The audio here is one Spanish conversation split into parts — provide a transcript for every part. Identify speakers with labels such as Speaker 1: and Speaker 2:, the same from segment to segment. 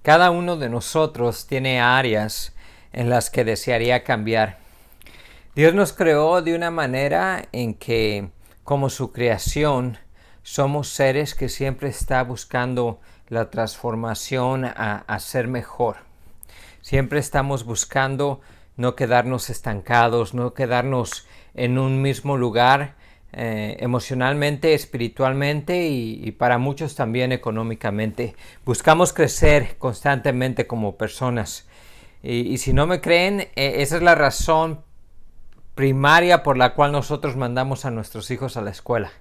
Speaker 1: Cada uno de nosotros tiene áreas en las que desearía cambiar. Dios nos creó de una manera en que, como su creación, somos seres que siempre está buscando la transformación a ser mejor. Siempre estamos buscando no quedarnos estancados, no quedarnos en un mismo lugar, emocionalmente, espiritualmente y para muchos también económicamente. Buscamos crecer constantemente como personas. Y si no me creen, esa es la razón primaria por la cual nosotros mandamos a nuestros hijos a la escuela,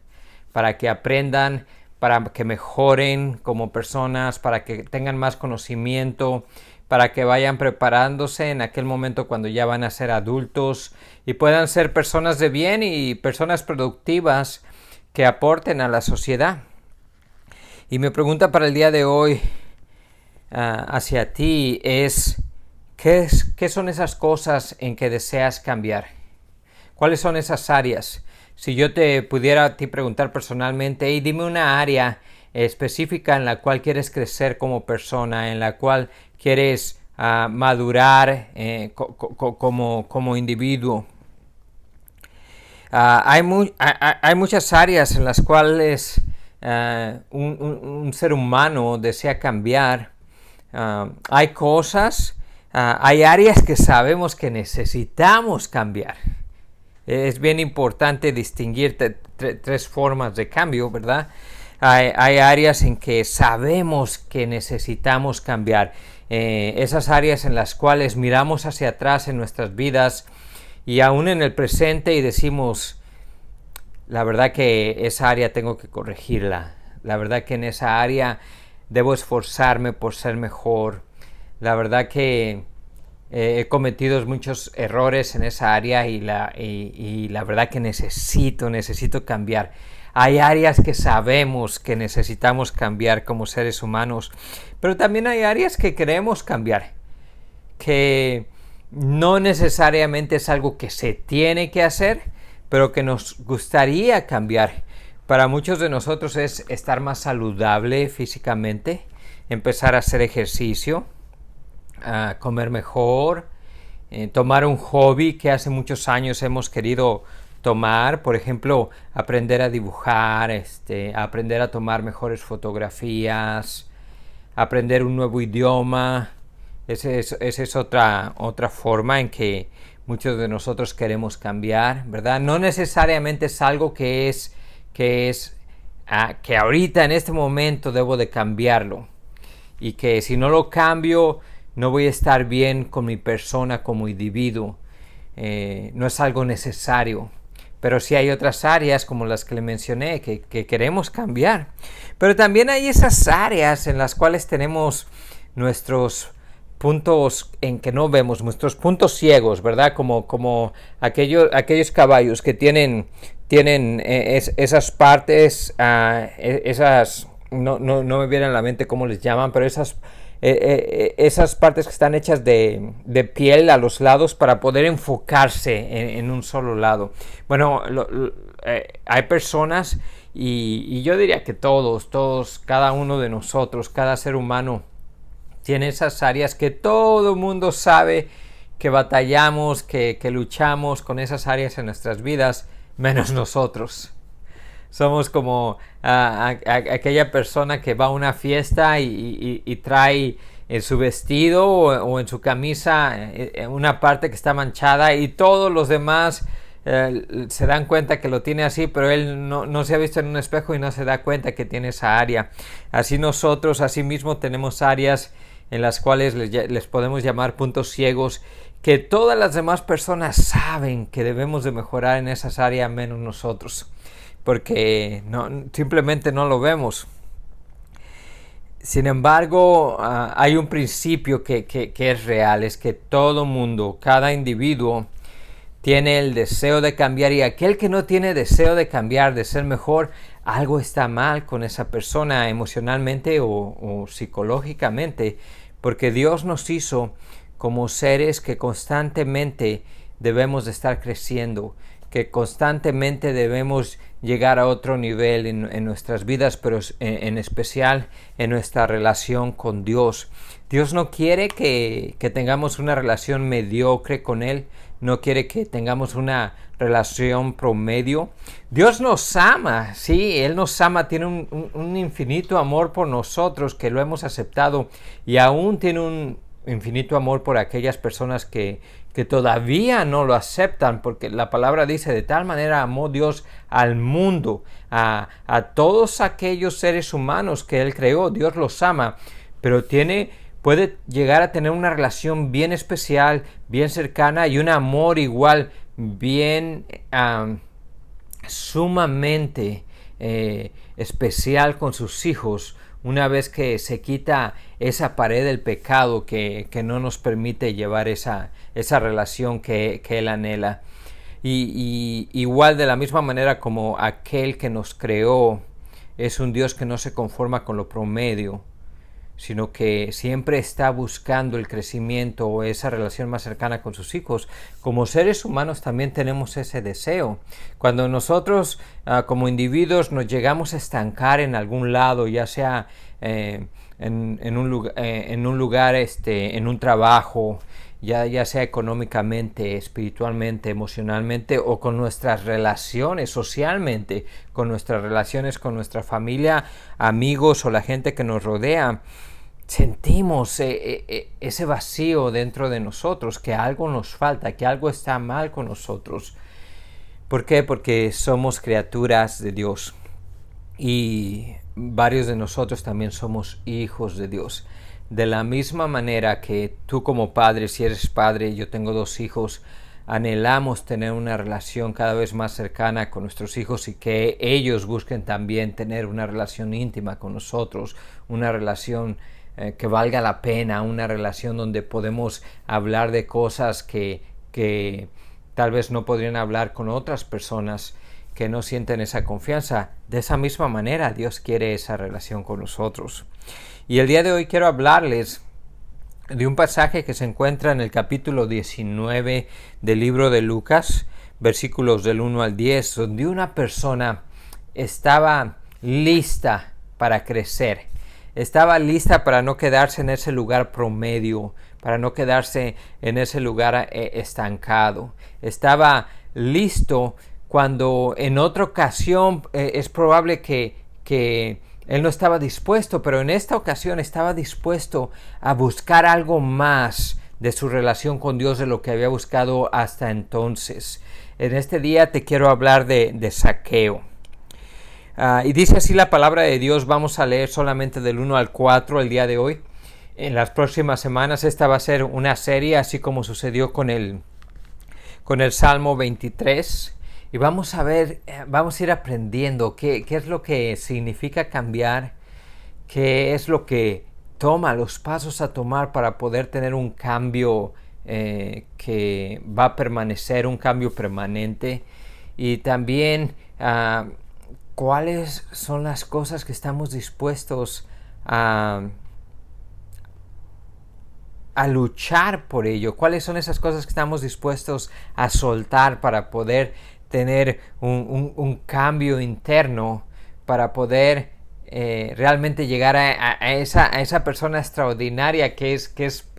Speaker 1: para que aprendan, para que mejoren como personas, para que tengan más conocimiento, para que vayan preparándose en aquel momento cuando ya van a ser adultos y puedan ser personas de bien y personas productivas que aporten a la sociedad. Y mi pregunta para el día de hoy hacia ti es, ¿qué son esas cosas en que deseas cambiar? ¿Cuáles son esas áreas? Si yo te pudiera a ti preguntar personalmente, hey, dime una área específica en la cual quieres crecer como persona, en la cual quieres madurar como individuo. Hay muchas áreas en las cuales un ser humano desea cambiar. Hay cosas, hay áreas que sabemos que necesitamos cambiar. Es bien importante distinguir tres formas de cambio, ¿verdad? Hay áreas en que sabemos que necesitamos cambiar. Esas áreas en las cuales miramos hacia atrás en nuestras vidas y aún en el presente y decimos, la verdad que esa área tengo que corregirla. La verdad que en esa área debo esforzarme por ser mejor. La verdad que he cometido muchos errores en esa área y la verdad que necesito cambiar. Hay áreas que sabemos que necesitamos cambiar como seres humanos, pero también hay áreas que queremos cambiar, que no necesariamente es algo que se tiene que hacer, pero que nos gustaría cambiar. Para muchos de nosotros es estar más saludable físicamente, empezar a hacer ejercicio, a comer mejor, tomar un hobby que hace muchos años hemos querido tomar, por ejemplo, aprender a dibujar, aprender a tomar mejores fotografías, aprender un nuevo idioma. Esa es otra forma en que muchos de nosotros queremos cambiar, ¿verdad? No necesariamente es algo que ahorita en este momento debo de cambiarlo y que si no lo cambio no voy a estar bien con mi persona como individuo. No es algo necesario. Pero sí hay otras áreas como las que le mencioné que queremos cambiar. Pero también hay esas áreas en las cuales tenemos nuestros puntos en que no vemos, nuestros puntos ciegos, ¿verdad? Como aquellos caballos que tienen esas partes, esas, no me viene a la mente cómo les llaman, pero esas partes que están hechas de piel a los lados para poder enfocarse en un solo lado. Bueno, hay personas y yo diría que todos, cada uno de nosotros, cada ser humano tiene esas áreas que todo el mundo sabe que batallamos, que luchamos con esas áreas en nuestras vidas, menos nosotros. Somos como aquella persona que va a una fiesta y trae en su vestido o en su camisa una parte que está manchada y todos los demás se dan cuenta que lo tiene así, pero él no se ha visto en un espejo y no se da cuenta que tiene esa área. Así nosotros, así mismo, tenemos áreas en las cuales les podemos llamar puntos ciegos, que todas las demás personas saben que debemos de mejorar en esas áreas menos nosotros, porque simplemente no lo vemos. Sin embargo, hay un principio que es real, es que todo mundo, cada individuo tiene el deseo de cambiar, y aquel que no tiene deseo de cambiar, de ser mejor, algo está mal con esa persona emocionalmente o psicológicamente, porque Dios nos hizo como seres que constantemente debemos de estar creciendo, que constantemente debemos llegar a otro nivel en nuestras vidas, pero en especial en nuestra relación con Dios. Dios no quiere que tengamos una relación mediocre con Él, no quiere que tengamos una relación promedio. Dios nos ama, sí, Él nos ama, tiene un infinito amor por nosotros que lo hemos aceptado, y aún tiene un infinito amor por aquellas personas que todavía no lo aceptan, porque la palabra dice: de tal manera amó Dios al mundo, a todos aquellos seres humanos que Él creó. Dios los ama, pero puede llegar a tener una relación bien especial, bien cercana, y un amor igual bien sumamente especial con sus hijos, una vez que se quita esa pared del pecado que no nos permite llevar esa relación que Él anhela. Y igual, de la misma manera como aquel que nos creó es un Dios que no se conforma con lo promedio, sino que siempre está buscando el crecimiento o esa relación más cercana con sus hijos. Como seres humanos también tenemos ese deseo. Cuando nosotros como individuos nos llegamos a estancar en algún lado, ya sea en un lugar, en un trabajo, ya sea económicamente, espiritualmente, emocionalmente, o con nuestras relaciones socialmente, con nuestras relaciones con nuestra familia, amigos o la gente que nos rodea, sentimos ese vacío dentro de nosotros, que algo nos falta, que algo está mal con nosotros. ¿Por qué? Porque somos criaturas de Dios, y varios de nosotros también somos hijos de Dios. De la misma manera que tú como padre, si eres padre, yo tengo 2 hijos, anhelamos tener una relación cada vez más cercana con nuestros hijos, y que ellos busquen también tener una relación íntima con nosotros, una relación que valga la pena, una relación donde podemos hablar de cosas que tal vez no podrían hablar con otras personas que no sienten esa confianza. De esa misma manera Dios quiere esa relación con nosotros. Y el día de hoy quiero hablarles de un pasaje que se encuentra en el capítulo 19 del libro de Lucas, versículos del 1 al 10, donde una persona estaba lista para crecer. Estaba lista para no quedarse en ese lugar promedio, para no quedarse en ese lugar estancado. Estaba listo cuando en otra ocasión es probable que él no estaba dispuesto, pero en esta ocasión estaba dispuesto a buscar algo más de su relación con Dios de lo que había buscado hasta entonces. En este día te quiero hablar de Zaqueo. Y dice así la palabra de Dios. Vamos a leer solamente del 1 al 4 el día de hoy. En las próximas semanas esta va a ser una serie, así como sucedió con el Salmo 23. Y vamos a ver, vamos a ir aprendiendo qué es lo que significa cambiar, qué es lo que toma, los pasos a tomar para poder tener un cambio que va a permanecer, un cambio permanente. Y también cuáles son las cosas que estamos dispuestos a luchar por ello, cuáles son esas cosas que estamos dispuestos a soltar para poder tener un cambio interno, para poder realmente llegar a esa persona extraordinaria que es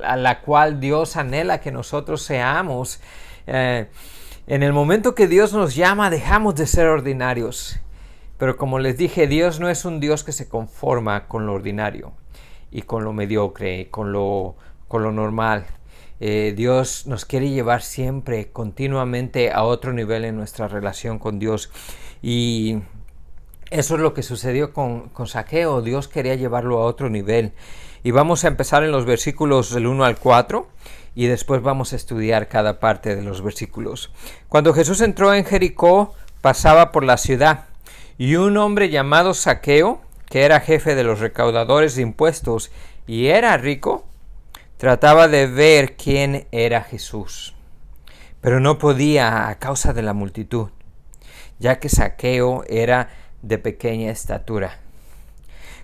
Speaker 1: a la cual Dios anhela que nosotros seamos. En el momento que Dios nos llama, dejamos de ser ordinarios. Pero como les dije, Dios no es un Dios que se conforma con lo ordinario y con lo mediocre, con lo normal. Dios nos quiere llevar siempre, continuamente, a otro nivel en nuestra relación con Dios. Y eso es lo que sucedió con Zaqueo. Dios quería llevarlo a otro nivel. Y vamos a empezar en los versículos del 1 al 4. Y después vamos a estudiar cada parte de los versículos. Cuando Jesús entró en Jericó, pasaba por la ciudad, y un hombre llamado Zaqueo, que era jefe de los recaudadores de impuestos y era rico, trataba de ver quién era Jesús, pero no podía a causa de la multitud, ya que Zaqueo era de pequeña estatura.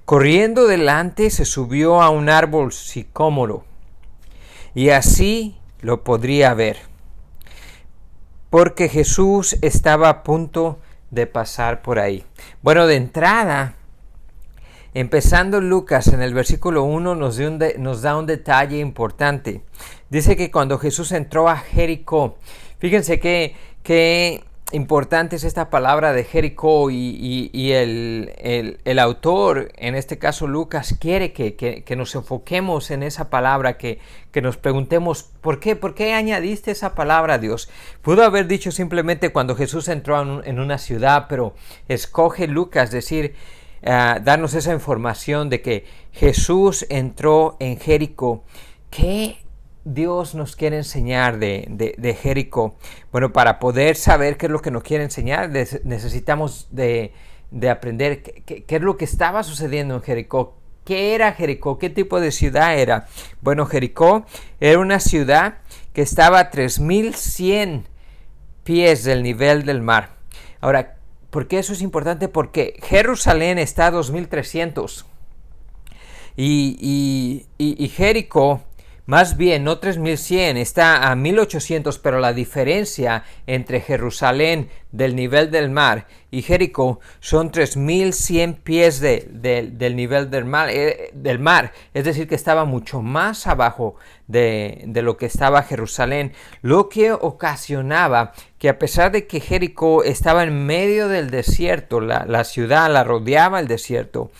Speaker 1: Corriendo delante, se subió a un árbol sicómoro, y así lo podría ver. porque Jesús estaba a punto de pasar por ahí. Bueno, de entrada, empezando Lucas en el versículo 1 nos da un detalle importante. Dice que cuando Jesús entró a Jericó, fíjense que importante es esta palabra de Jericó, y el autor, en este caso Lucas, quiere que nos enfoquemos en esa palabra, que nos preguntemos ¿por qué añadiste esa palabra, Dios? Pudo haber dicho simplemente cuando Jesús entró en una ciudad, pero escoge Lucas decir, darnos esa información de que Jesús entró en Jericó. ¿Qué Dios nos quiere enseñar de Jericó? Bueno, para poder saber qué es lo que nos quiere enseñar, necesitamos de aprender qué es lo que estaba sucediendo en Jericó. ¿Qué era Jericó? ¿Qué tipo de ciudad era? Bueno, Jericó era una ciudad que estaba a 3,100 pies del nivel del mar. Ahora, ¿por qué eso es importante? Porque Jerusalén está a 2,300 y Jericó, más bien, no 3,100, está a 1,800, pero la diferencia entre Jerusalén del nivel del mar y Jericó son 3,100 pies del nivel del mar, es decir, que estaba mucho más abajo de lo que estaba Jerusalén, lo que ocasionaba que, a pesar de que Jericó estaba en medio del desierto, la ciudad la rodeaba el desierto,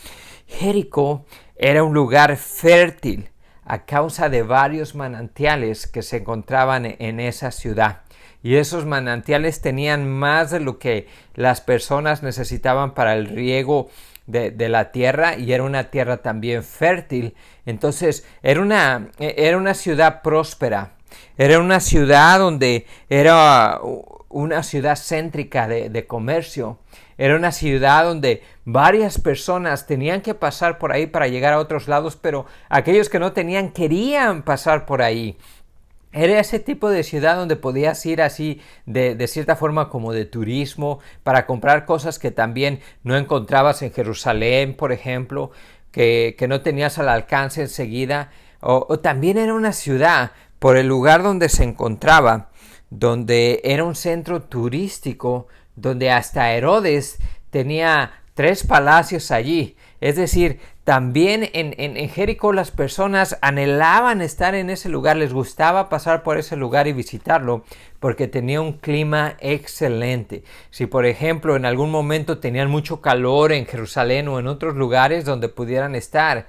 Speaker 1: Jericó era un lugar fértil a causa de varios manantiales que se encontraban en esa ciudad. Y esos manantiales tenían más de lo que las personas necesitaban para el riego de la tierra, y era una tierra también fértil. Entonces era una ciudad próspera, era una ciudad donde era una ciudad céntrica de comercio. Era una ciudad donde varias personas tenían que pasar por ahí para llegar a otros lados, pero aquellos que no tenían querían pasar por ahí. Era ese tipo de ciudad donde podías ir así de cierta forma como de turismo, para comprar cosas que también no encontrabas en Jerusalén, por ejemplo, que no tenías al alcance enseguida. O también era una ciudad, por el lugar donde se encontraba, donde era un centro turístico, donde hasta Herodes tenía 3 palacios allí. Es decir, también en Jericó las personas anhelaban estar en ese lugar, les gustaba pasar por ese lugar y visitarlo, porque tenía un clima excelente. Si, por ejemplo, en algún momento tenían mucho calor en Jerusalén o en otros lugares donde pudieran estar,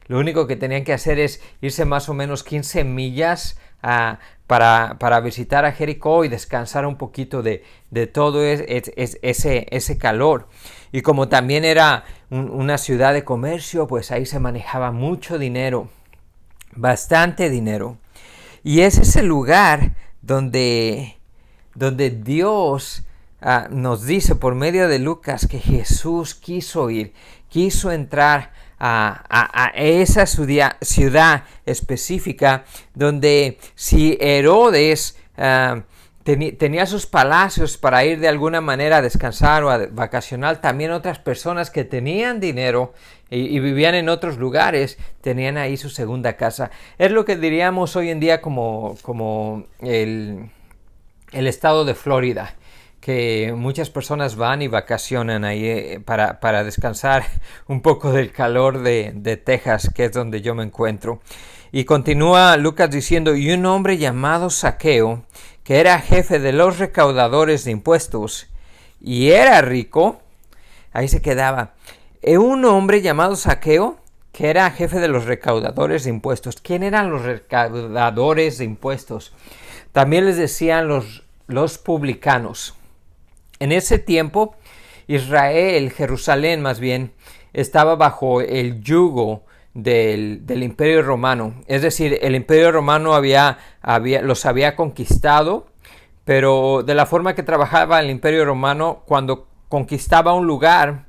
Speaker 1: lo único que tenían que hacer es irse más o menos 15 millas para visitar a Jericó y descansar un poquito de todo ese calor. Y como también era una ciudad de comercio, pues ahí se manejaba mucho dinero, bastante dinero. Y es ese lugar donde Dios nos dice por medio de Lucas que Jesús quiso entrar a esa ciudad específica, donde si Herodes tenía sus palacios para ir de alguna manera a descansar o a vacacionar, también otras personas que tenían dinero y vivían en otros lugares tenían ahí su segunda casa. Es lo que diríamos hoy en día como el estado de Florida, que muchas personas van y vacacionan ahí para descansar un poco del calor de Texas, que es donde yo me encuentro. Y continúa Lucas diciendo, y un hombre llamado Zaqueo, que era jefe de los recaudadores de impuestos y era rico, ahí se quedaba. Un hombre llamado Zaqueo, que era jefe de los recaudadores de impuestos. ¿Quién eran los recaudadores de impuestos? También les decían los publicanos. En ese tiempo, Israel, Jerusalén más bien, estaba bajo el yugo del Imperio Romano. Es decir, el Imperio Romano los había conquistado, pero de la forma que trabajaba el Imperio Romano, cuando conquistaba un lugar,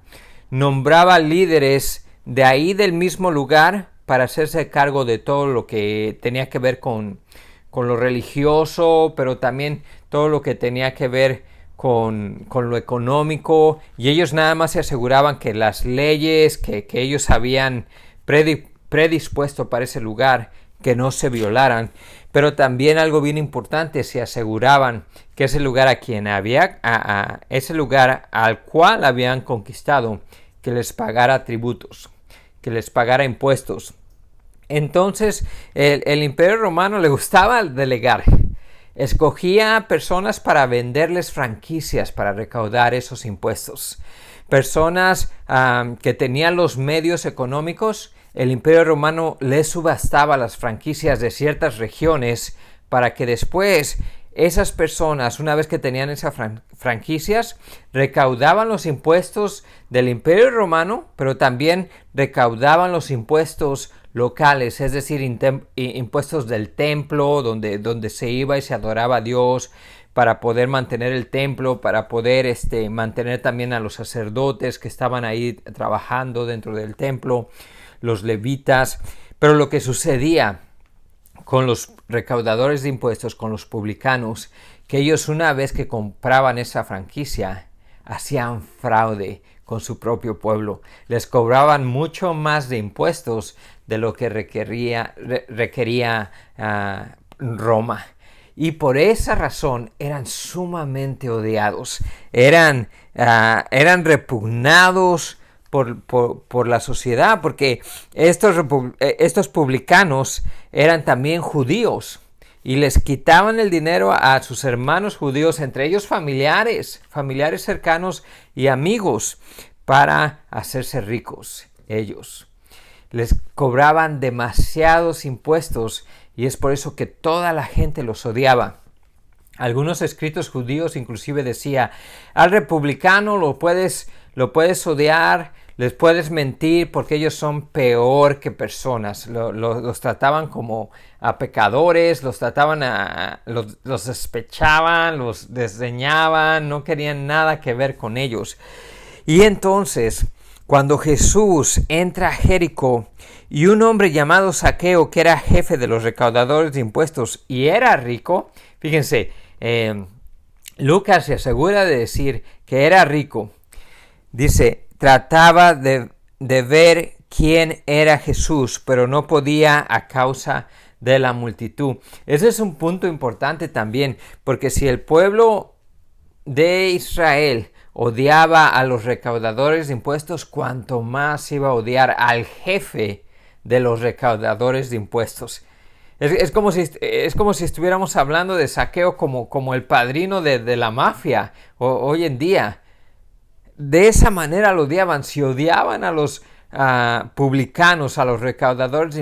Speaker 1: nombraba líderes de ahí del mismo lugar para hacerse cargo de todo lo que tenía que ver con lo religioso, pero también todo lo que tenía que ver con lo económico, y ellos nada más se aseguraban que las leyes que ellos habían predispuesto para ese lugar, que no se violaran, pero también algo bien importante, se aseguraban que ese lugar ese lugar al cual habían conquistado, que les pagara tributos, que les pagara impuestos. Entonces el Imperio Romano le gustaba delegar. Escogía personas para venderles franquicias para recaudar esos impuestos. Personas que tenían los medios económicos, el Imperio Romano les subastaba las franquicias de ciertas regiones para que después esas personas, una vez que tenían esas franquicias, recaudaban los impuestos del Imperio Romano, pero también recaudaban los impuestos locales, es decir, impuestos del templo, donde se iba y se adoraba a Dios, para poder mantener el templo, para poder mantener también a los sacerdotes que estaban ahí trabajando dentro del templo, los levitas. Pero lo que sucedía con los recaudadores de impuestos, con los publicanos, que ellos una vez que compraban esa franquicia, hacían fraude con su propio pueblo. Les cobraban mucho más de impuestos de lo que requería Roma. Y por esa razón eran sumamente odiados, eran repugnados por la sociedad, porque estos publicanos eran también judíos y les quitaban el dinero a sus hermanos judíos, entre ellos familiares cercanos y amigos, para hacerse ricos ellos. Les cobraban demasiados impuestos y es por eso que toda la gente los odiaba. Algunos escritos judíos inclusive decía: al republicano lo puedes odiar, les puedes mentir porque ellos son peor que personas. Los trataban como a pecadores, los despechaban, los desdeñaban, no querían nada que ver con ellos. Y entonces, cuando Jesús entra a Jericó y un hombre llamado Zaqueo, que era jefe de los recaudadores de impuestos y era rico, fíjense, Lucas se asegura de decir que era rico. Dice, trataba de ver quién era Jesús, pero no podía a causa de la multitud. Ese es un punto importante también, porque si el pueblo de Israel odiaba a los recaudadores de impuestos, cuanto más iba a odiar al jefe de los recaudadores de impuestos. Es como si estuviéramos hablando de Zaqueo como el padrino de la mafia hoy en día. De esa manera lo odiaban. Si odiaban a los publicanos, a los recaudadores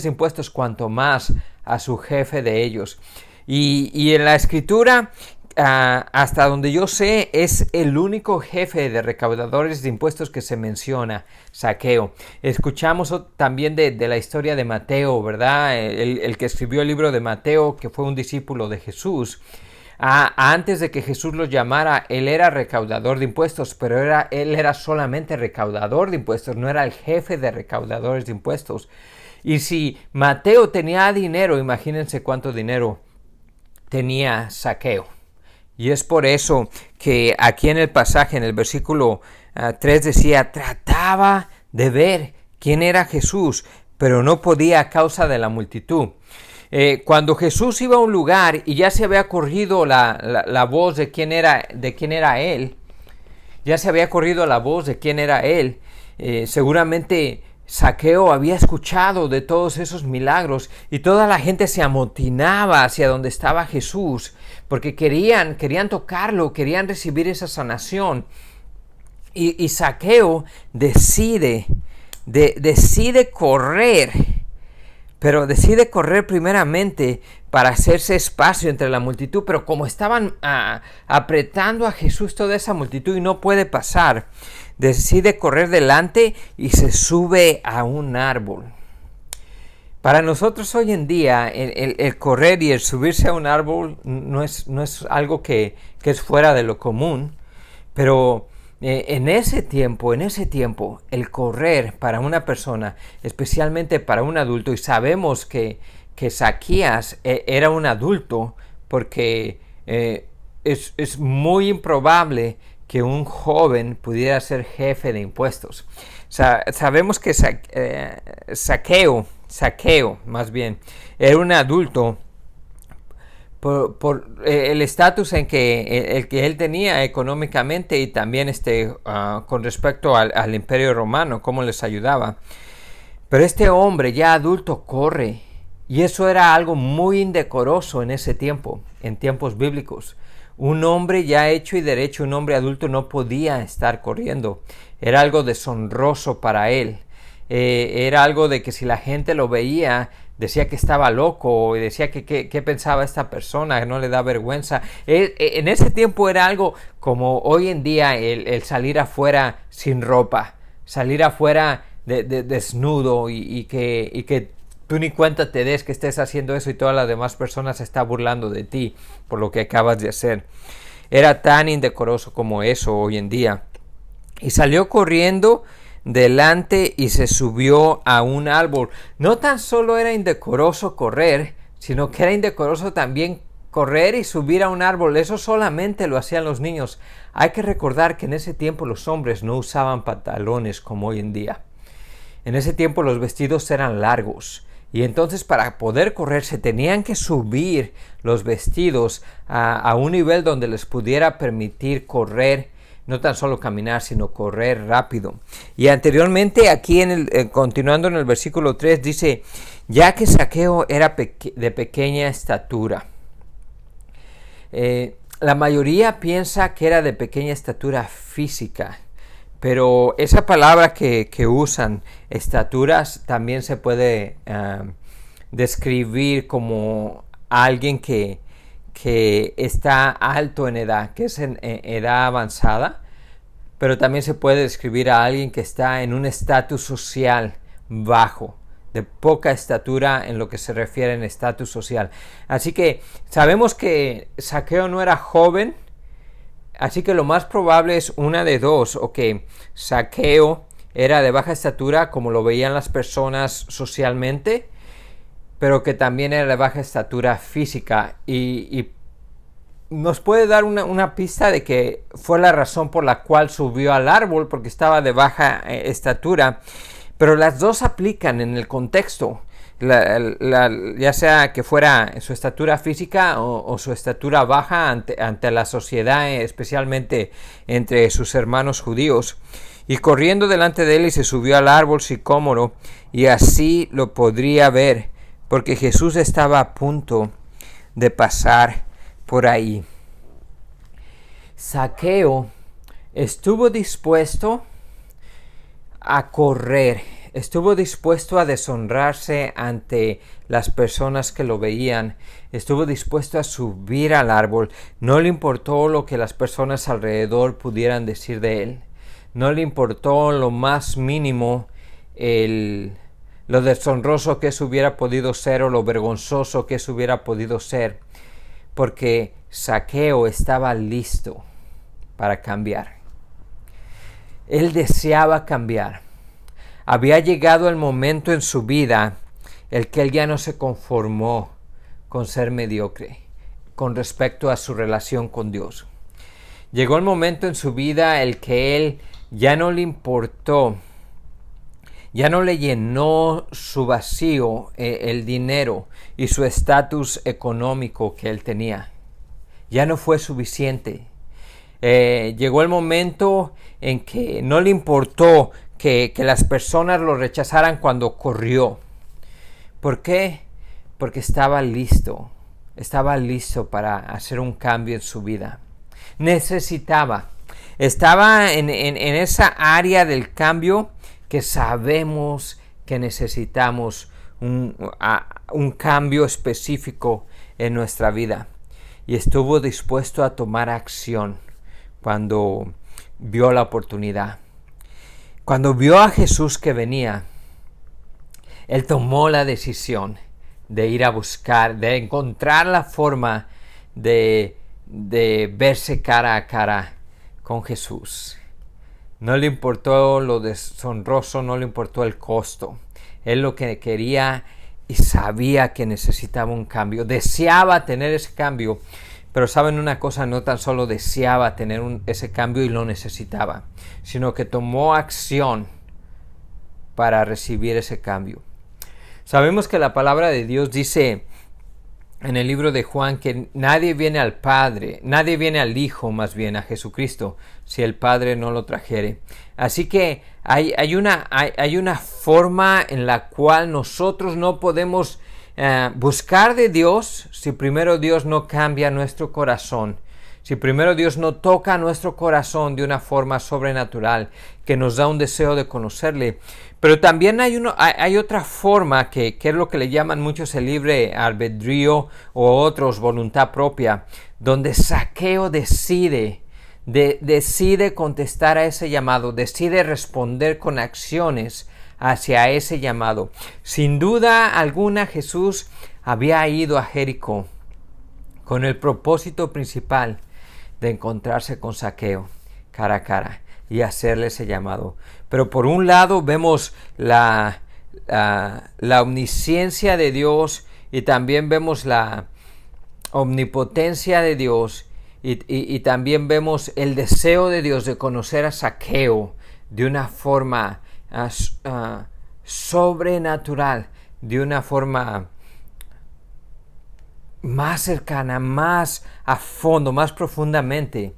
Speaker 1: de impuestos, cuanto más a su jefe de ellos. Y en la escritura, hasta donde yo sé, es el único jefe de recaudadores de impuestos que se menciona, Zaqueo. Escuchamos también de la historia de Mateo, ¿verdad? El que escribió el libro de Mateo, que fue un discípulo de Jesús. Antes de que Jesús lo llamara, él era recaudador de impuestos, pero él era solamente recaudador de impuestos, no era el jefe de recaudadores de impuestos. Y si Mateo tenía dinero, imagínense cuánto dinero tenía Zaqueo. Y es por eso que aquí en el pasaje, en el versículo 3 decía, trataba de ver quién era Jesús, pero no podía a causa de la multitud. Cuando Jesús iba a un lugar y ya se había corrido la voz de quién era él, seguramente Zaqueo había escuchado de todos esos milagros y toda la gente se amotinaba hacia donde estaba Jesús porque querían tocarlo, querían recibir esa sanación. Y Zaqueo decide correr, pero decide correr primeramente para hacerse espacio entre la multitud, pero como estaban apretando a Jesús toda esa multitud y no puede pasar, decide correr delante y se sube a un árbol. Para nosotros hoy en día el correr y el subirse a un árbol no es algo que es fuera de lo común, pero en ese tiempo el correr para una persona, especialmente para un adulto, y sabemos que Zaquías era un adulto porque es muy improbable que un joven pudiera ser jefe de impuestos. Sabemos que Zaqueo Zaqueo, más bien, era un adulto por el estatus en que el que él tenía económicamente y también con respecto al Imperio Romano, cómo les ayudaba. Pero este hombre ya adulto corre, y eso era algo muy indecoroso en ese tiempo, en tiempos bíblicos. Un hombre ya hecho y derecho, un hombre adulto, no podía estar corriendo. Era algo deshonroso para él. Era algo de que si la gente lo veía, decía que estaba loco, y decía que pensaba esta persona, que no le da vergüenza. En ese tiempo era algo como hoy en día el salir afuera sin ropa, salir afuera desnudo y que tú ni cuenta te des que estés haciendo eso y todas las demás personas se están burlando de ti por lo que acabas de hacer. Era tan indecoroso como eso hoy en día. Y salió corriendo delante y se subió a un árbol. No tan solo era indecoroso correr, sino que era indecoroso también correr y subir a un árbol. Eso solamente lo hacían los niños. Hay que recordar que en ese tiempo los hombres no usaban pantalones como hoy en día. En ese tiempo los vestidos eran largos. Y entonces para poder correr se tenían que subir los vestidos a un nivel donde les pudiera permitir correr, no tan solo caminar, sino correr rápido. Y anteriormente aquí continuando en el versículo 3 dice, ya que Zaqueo era de pequeña estatura. La mayoría piensa que era de pequeña estatura física. Pero esa palabra que usan, estaturas, también se puede describir como alguien que está alto en edad, que es en edad avanzada, pero también se puede describir a alguien que está en un estatus social bajo, de poca estatura en lo que se refiere en estatus social. Así que sabemos que Zaqueo no era joven. Así que lo más probable es una de dos, o que Zaqueo era de baja estatura como lo veían las personas socialmente, pero que también era de baja estatura física y nos puede dar una pista de que fue la razón por la cual subió al árbol, porque estaba de baja estatura, pero las dos aplican en el contexto. Ya sea que fuera su estatura física o su estatura baja ante la sociedad, especialmente entre sus hermanos judíos. Y corriendo delante de él y se subió al árbol sicómoro, y así lo podría ver, porque Jesús estaba a punto de pasar por ahí. Zaqueo estuvo dispuesto a correr. Estuvo dispuesto a deshonrarse ante las personas que lo veían. Estuvo dispuesto a subir al árbol. No le importó lo que las personas alrededor pudieran decir de él. No le importó lo más mínimo lo deshonroso que eso hubiera podido ser o lo vergonzoso que eso hubiera podido ser. Porque Zaqueo estaba listo para cambiar. Él deseaba cambiar. Había llegado el momento en su vida el que él ya no se conformó con ser mediocre con respecto a su relación con Dios. Llegó el momento en su vida el que él ya no le importó, ya no le llenó su vacío el dinero y su estatus económico que él tenía. Ya no fue suficiente. Llegó el momento en que no le importó que las personas lo rechazaran cuando corrió. ¿Por qué? Porque estaba listo para hacer un cambio en su vida. Estaba en esa área del cambio que sabemos que necesitamos un cambio específico en nuestra vida. Y estuvo dispuesto a tomar acción cuando vio la oportunidad. Cuando vio a Jesús que venía, él tomó la decisión de ir a buscar, de encontrar la forma de verse cara a cara con Jesús. No le importó lo deshonroso, no le importó el costo. Él lo que quería y sabía que necesitaba un cambio, deseaba tener ese cambio. Pero saben una cosa, no tan solo deseaba tener ese cambio y lo necesitaba, sino que tomó acción para recibir ese cambio. Sabemos que la palabra de Dios dice en el libro de Juan que nadie viene al Padre, nadie viene al Hijo, más bien a Jesucristo, si el Padre no lo trajere. Así que hay una forma en la cual nosotros no podemos buscar de Dios si primero Dios no cambia nuestro corazón. Si primero Dios no toca nuestro corazón de una forma sobrenatural, que nos da un deseo de conocerle. Pero también hay otra forma que es lo que le llaman muchos el libre albedrío o otros voluntad propia, donde Zaqueo decide contestar a ese llamado, decide responder con acciones hacia ese llamado. Sin duda alguna, Jesús había ido a Jericó con el propósito principal de encontrarse con Zaqueo cara a cara y hacerle ese llamado. Pero por un lado vemos la omnisciencia de Dios y también vemos la omnipotencia de Dios y también vemos el deseo de Dios de conocer a Zaqueo de una forma sobrenatural, de una forma más cercana, más a fondo, más profundamente.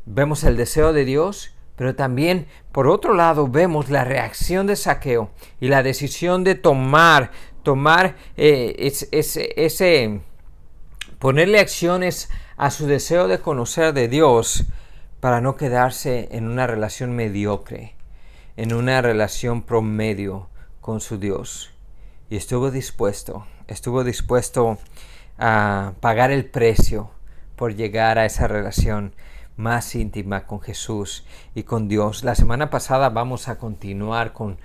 Speaker 1: Vemos el deseo de Dios, pero también por otro lado vemos la reacción de Zaqueo y la decisión de ponerle acciones a su deseo de conocer de Dios para no quedarse en una relación mediocre, en una relación promedio con su Dios. Y estuvo dispuesto a pagar el precio por llegar a esa relación más íntima con Jesús y con Dios. La semana pasada vamos a continuar con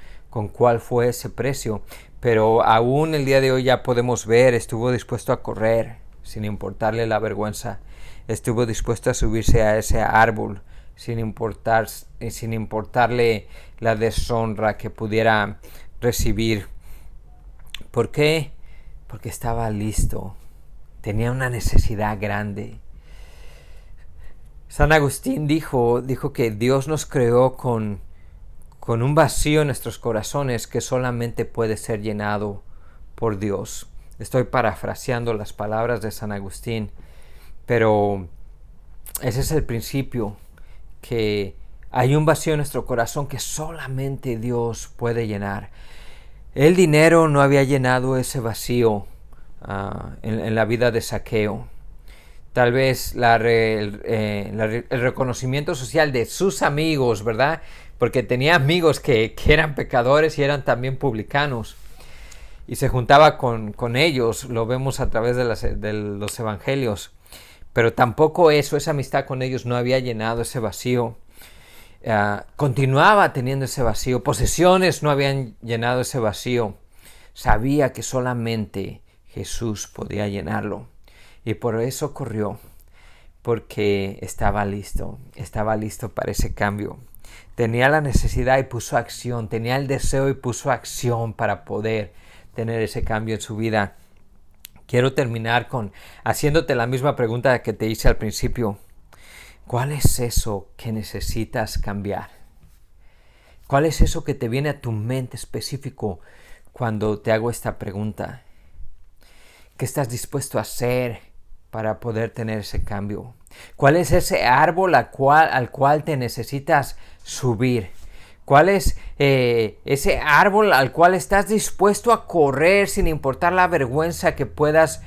Speaker 1: cuál fue ese precio, pero aún el día de hoy ya podemos ver, estuvo dispuesto a correr sin importarle la vergüenza, estuvo dispuesto a subirse a ese árbol sin importarle la deshonra que pudiera recibir. ¿Por qué? Porque estaba listo. Tenía una necesidad grande. San Agustín dijo que Dios nos creó con un vacío en nuestros corazones que solamente puede ser llenado por Dios. Estoy parafraseando las palabras de San Agustín, pero ese es el principio, que hay un vacío en nuestro corazón que solamente Dios puede llenar. El dinero no había llenado ese vacío en la vida de Zaqueo. Tal vez el reconocimiento social de sus amigos, ¿verdad? Porque tenía amigos que eran pecadores y eran también publicanos. Y se juntaba con ellos, lo vemos a través de los evangelios. Pero tampoco esa amistad con ellos no había llenado ese vacío. Continuaba teniendo ese vacío. Posesiones no habían llenado ese vacío. Sabía que solamente Jesús podía llenarlo. Y por eso corrió. Porque estaba listo para ese cambio. Tenía la necesidad y puso acción. Tenía el deseo y puso acción para poder tener ese cambio en su vida. Quiero terminar haciéndote la misma pregunta que te hice al principio. ¿Cuál es eso que necesitas cambiar? ¿Cuál es eso que te viene a tu mente específico cuando te hago esta pregunta? ¿Qué estás dispuesto a hacer para poder tener ese cambio? ¿Cuál es ese árbol al cual te necesitas subir? ¿Cuál es ese árbol al cual estás dispuesto a correr sin importar la vergüenza que puedas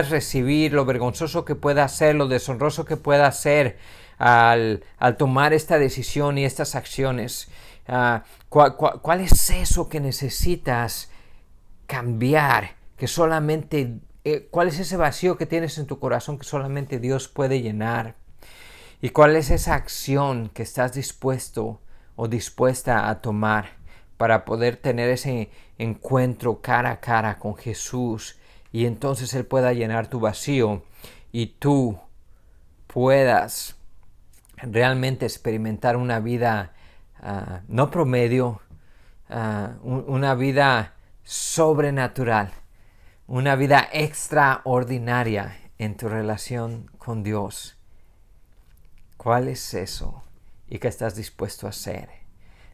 Speaker 1: recibir, lo vergonzoso que pueda ser, lo deshonroso que pueda ser al tomar esta decisión y estas acciones? ¿Cuál es eso que necesitas cambiar? ¿Cuál es ese vacío que tienes en tu corazón que solamente Dios puede llenar? ¿Y cuál es esa acción que estás dispuesto o dispuesta a tomar para poder tener ese encuentro cara a cara con Jesús y entonces Él pueda llenar tu vacío y tú puedas realmente experimentar una vida no promedio, una vida sobrenatural, una vida extraordinaria en tu relación con Dios? ¿Cuál es eso? ¿Y qué estás dispuesto a hacer?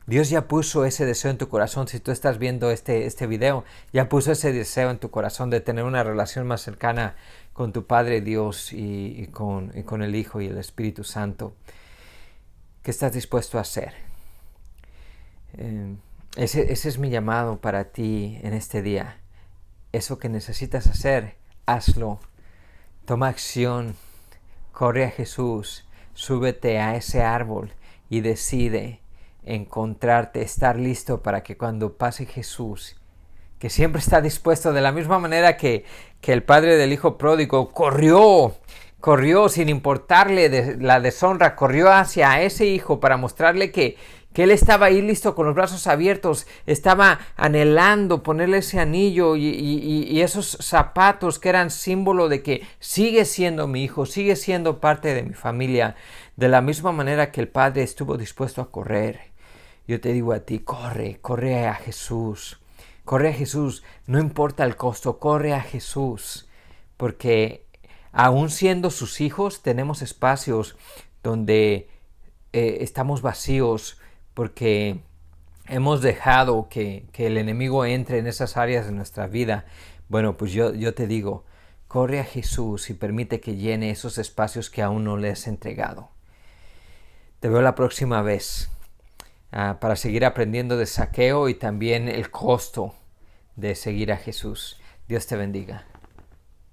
Speaker 1: Dios ya puso ese deseo en tu corazón. Si tú estás viendo este video, ya puso ese deseo en tu corazón de tener una relación más cercana con tu Padre Dios y con el Hijo y el Espíritu Santo. ¿Qué estás dispuesto a hacer? Ese es mi llamado para ti en este día. Eso que necesitas hacer, hazlo. Toma acción. Corre a Jesús. Súbete a ese árbol y decide encontrarte, estar listo para que cuando pase Jesús, que siempre está dispuesto, de la misma manera que el padre del hijo pródigo corrió sin importarle la deshonra, corrió hacia ese hijo para mostrarle que él estaba ahí listo con los brazos abiertos, estaba anhelando ponerle ese anillo y esos zapatos que eran símbolo de que sigue siendo mi hijo, sigue siendo parte de mi familia. De la misma manera que el padre estuvo dispuesto a correr, yo te digo a ti, corre a Jesús. Corre a Jesús, no importa el costo, corre a Jesús. Porque aún siendo sus hijos, tenemos espacios donde estamos vacíos porque hemos dejado que el enemigo entre en esas áreas de nuestra vida. Bueno, pues yo te digo, corre a Jesús y permite que llene esos espacios que aún no le has entregado. Te veo la próxima vez para seguir aprendiendo de Zaqueo y también el costo de seguir a Jesús. Dios te bendiga.